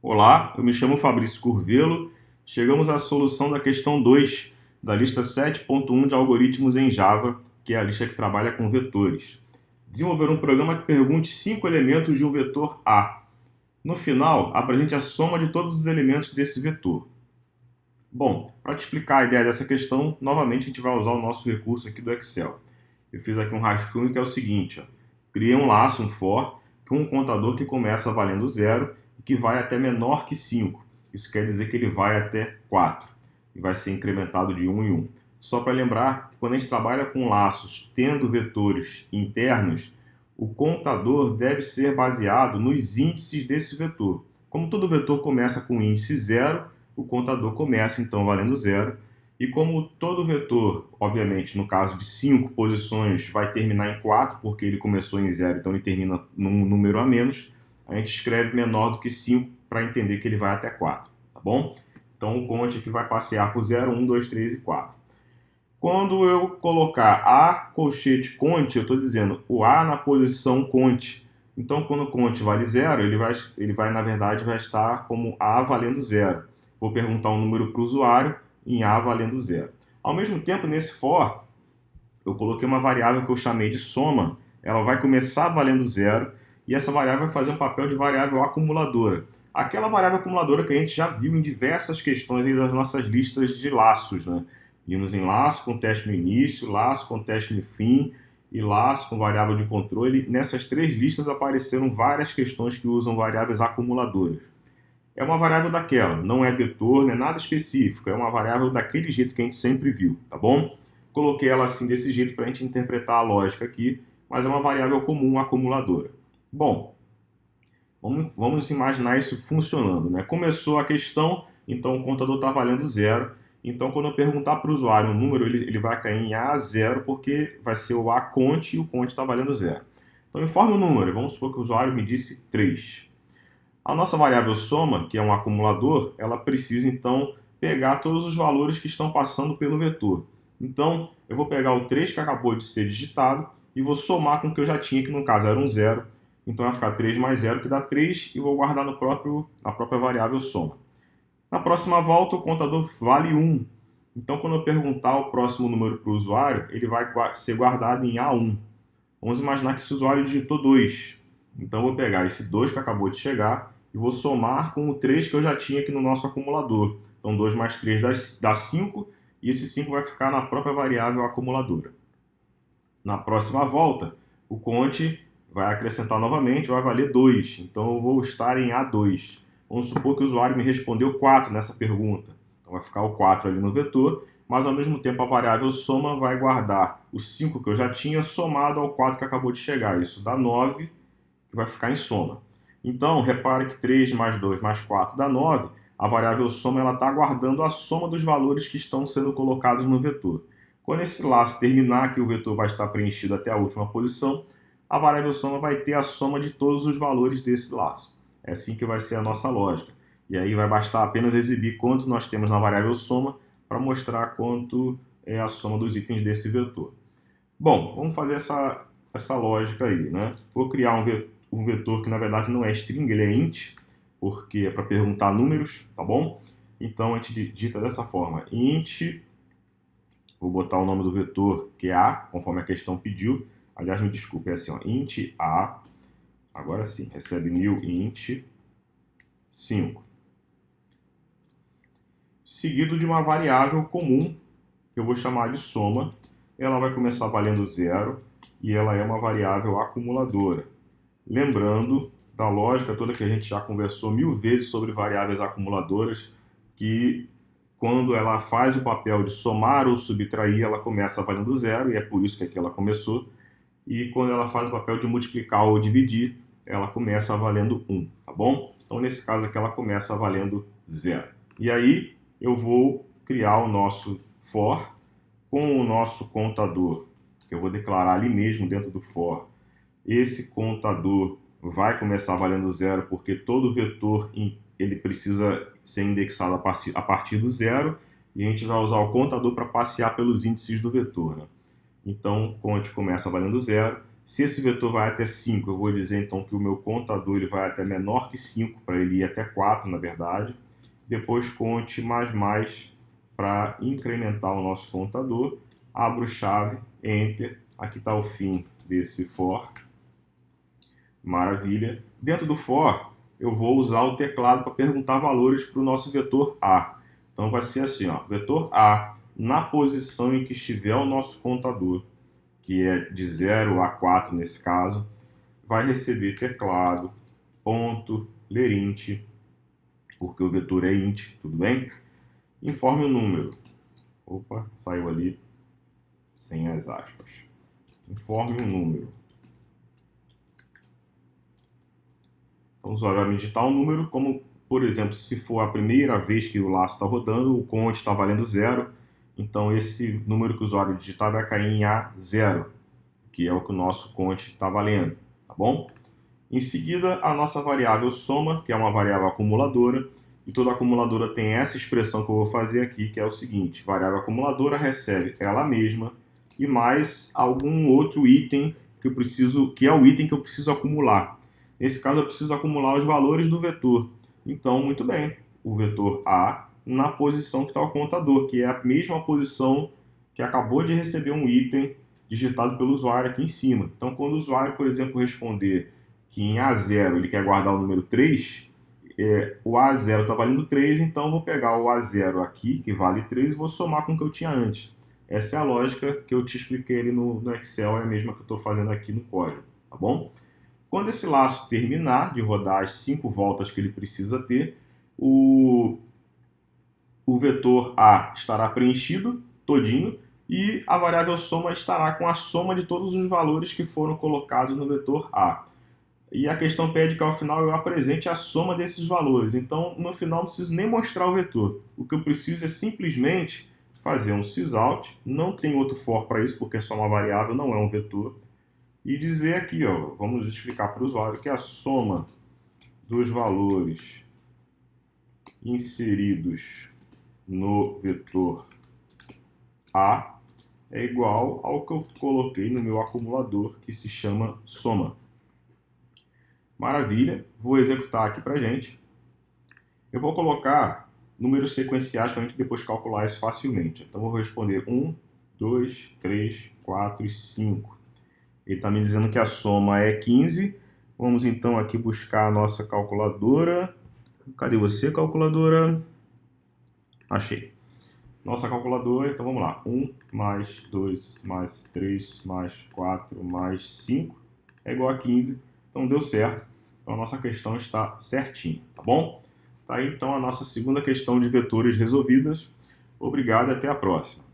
Olá, eu me chamo Fabrício Curvelo. Chegamos à solução da questão 2 da lista 7.1 de algoritmos em Java, que é a lista que trabalha com vetores. Desenvolver um programa que pergunte 5 elementos de um vetor A. No final, apresente a soma de todos os elementos desse vetor. Bom, para te explicar a ideia dessa questão, novamente a gente vai usar o nosso recurso aqui do Excel. Eu fiz aqui um rascunho que é o seguinte, criei um laço, um for, com um contador que começa valendo 0 e que vai até menor que 5. Isso quer dizer que ele vai até 4 e vai ser incrementado de 1 em 1. Só para lembrar que quando a gente trabalha com laços tendo vetores internos, o contador deve ser baseado nos índices desse vetor. Como todo vetor começa com índice 0, o contador começa então valendo 0. E como todo vetor, obviamente, no caso de 5 posições, vai terminar em 4, porque ele começou em 0, então ele termina num número a menos, a gente escreve menor do que 5 para entender que ele vai até 4, tá bom? Então o conte aqui vai passear por 0, 1, 2, 3 e 4. Quando eu colocar A colchete conte, eu estou dizendo o A na posição conte. Então quando o conte vale 0, ele vai na verdade, vai estar como A valendo 0. Vou perguntar um número para o usuário, em A valendo 0. Ao mesmo tempo, nesse for, eu coloquei uma variável que eu chamei de soma. Ela vai começar valendo 0 e essa variável vai fazer um papel de variável acumuladora. Aquela variável acumuladora que a gente já viu em diversas questões aí das nossas listas de laços, né? Vimos em laço com teste no início, laço com teste no fim e laço com variável de controle. Nessas três listas apareceram várias questões que usam variáveis acumuladoras. É uma variável daquela, não é vetor, não é nada específico, é uma variável daquele jeito que a gente sempre viu, tá bom? Coloquei ela assim desse jeito para a gente interpretar a lógica aqui, mas é uma variável comum acumuladora. Bom, vamos imaginar isso funcionando, né? Começou a questão, então o contador está valendo 0, então quando eu perguntar para o usuário um número, ele vai cair em A0, porque vai ser o A conte e o conte está valendo 0. Então informe o número, vamos supor que o usuário me disse 3. A nossa variável soma, que é um acumulador, ela precisa então pegar todos os valores que estão passando pelo vetor. Então, eu vou pegar o 3 que acabou de ser digitado e vou somar com o que eu já tinha, que no caso era um 0. Então vai ficar 3 mais 0, que dá 3, e vou guardar na própria variável soma. Na próxima volta, o contador vale 1. Então, quando eu perguntar o próximo número para o usuário, ele vai ser guardado em A1. Vamos imaginar que esse usuário digitou 2. Então, eu vou pegar esse 2 que acabou de chegar e vou somar com o 3 que eu já tinha aqui no nosso acumulador. Então, 2 mais 3 dá 5, e esse 5 vai ficar na própria variável acumuladora. Na próxima volta, o conte vai acrescentar novamente, vai valer 2. Então, eu vou estar em A2. Vamos supor que o usuário me respondeu 4 nessa pergunta. Então, vai ficar o 4 ali no vetor, mas ao mesmo tempo a variável soma vai guardar o 5 que eu já tinha somado ao 4 que acabou de chegar. Isso dá 9, que vai ficar em soma. Então, repare que 3 mais 2 mais 4 dá 9. A variável soma está guardando a soma dos valores que estão sendo colocados no vetor. Quando esse laço terminar, que o vetor vai estar preenchido até a última posição, a variável soma vai ter a soma de todos os valores desse laço. É assim que vai ser a nossa lógica. E aí vai bastar apenas exibir quanto nós temos na variável soma para mostrar quanto é a soma dos itens desse vetor. Bom, vamos fazer essa lógica aí, né? Vou criar um vetor que na verdade não é string, ele é int, porque é para perguntar números, tá bom? Então a gente digita dessa forma, int, vou botar o nome do vetor que é A, conforme a questão pediu. Aliás, me desculpe, é assim, ó, int A, agora sim, recebe new int 5. Seguido de uma variável comum, que eu vou chamar de soma. Ela vai começar valendo 0 e ela é uma variável acumuladora. Lembrando da lógica toda que a gente já conversou 1000 vezes sobre variáveis acumuladoras, que quando ela faz o papel de somar ou subtrair, ela começa valendo 0, e é por isso que aqui ela começou. E quando ela faz o papel de multiplicar ou dividir, ela começa valendo 1, tá bom? Então, nesse caso aqui, ela começa valendo 0. E aí, eu vou criar o nosso for com o nosso contador, que eu vou declarar ali mesmo dentro do for. Esse contador vai começar valendo 0, porque todo vetor ele precisa ser indexado a partir do 0, e a gente vai usar o contador para passear pelos índices do vetor, né? Então, conte começa valendo 0, Se esse vetor vai até 5, eu vou dizer então que o meu contador ele vai até menor que 5, para ele ir até 4, na verdade. Depois conte mais para incrementar o nosso contador. Abro chave, Enter. Aqui está o fim desse for. Maravilha. Dentro do for, eu vou usar o teclado para perguntar valores para o nosso vetor A. Então vai ser assim, ó, vetor A, na posição em que estiver o nosso contador, que é de 0 a 4 nesse caso, vai receber teclado, ponto, ler int, porque o vetor é int, tudo bem? Informe o número. Opa, saiu ali sem as aspas. Informe um número. Então, o usuário vai me digitar um número, como, por exemplo, se for a primeira vez que o laço está rodando, o conte está valendo 0, então esse número que o usuário digitar vai cair em A0, que é o que o nosso conte está valendo, tá bom? Em seguida, a nossa variável soma, que é uma variável acumuladora, e toda acumuladora tem essa expressão que eu vou fazer aqui, que é o seguinte: variável acumuladora recebe ela mesma e mais algum outro item que eu preciso, que é o item que eu preciso acumular. Nesse caso, eu preciso acumular os valores do vetor. Então, muito bem, o vetor A na posição que está o contador, que é a mesma posição que acabou de receber um item digitado pelo usuário aqui em cima. Então, quando o usuário, por exemplo, responder que em A0 ele quer guardar o número 3, o A0 está valendo 3, então eu vou pegar o A0 aqui, que vale 3, e vou somar com o que eu tinha antes. Essa é a lógica que eu te expliquei ali no Excel, é a mesma que eu estou fazendo aqui no código, tá bom? Quando esse laço terminar de rodar as 5 voltas que ele precisa ter, o vetor A estará preenchido todinho e a variável soma estará com a soma de todos os valores que foram colocados no vetor A. E a questão pede que ao final eu apresente a soma desses valores. Então, no final, não preciso nem mostrar o vetor. O que eu preciso é simplesmente fazer um sysout, não tem outro for para isso, porque é só uma variável, não é um vetor, e dizer aqui, ó, vamos explicar para o usuário que a soma dos valores inseridos no vetor A é igual ao que eu coloquei no meu acumulador, que se chama soma. Maravilha, vou executar aqui para gente. Eu vou colocar números sequenciais para a gente depois calcular isso facilmente. Então, eu vou responder 1, 2, 3, 4 e 5. Ele está me dizendo que a soma é 15. Vamos então aqui buscar a nossa calculadora. Cadê você, calculadora? Achei. Nossa calculadora, então vamos lá. 1 mais 2 mais 3 mais 4 mais 5 é igual a 15. Então deu certo. Então a nossa questão está certinha, tá bom? Tá aí então a nossa segunda questão de vetores resolvidas. Obrigado e até a próxima.